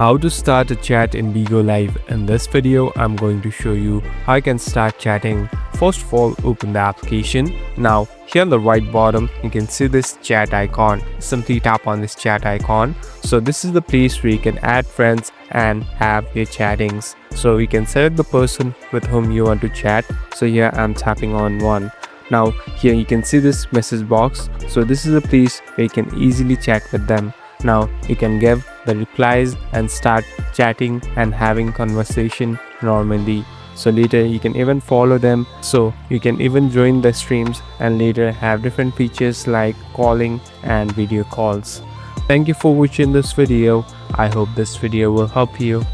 How to start a chat in Bigo Live. In this video, I'm going to show you how you can start chatting. First of all, open the application. Now, here on the right bottom, you can see this chat icon. Simply tap on this chat icon. So this is the place where you can add friends and have your chattings. So you can select the person with whom you want to chat. So here I'm tapping on one. Now here you can see this message box. So this is a place where you can easily chat with them. Now you can give the replies and start chatting and having conversation normally. So later you can even follow them, so you can even join the streams and later have different features like calling and video calls. Thank you for watching this video. I hope this video will help you.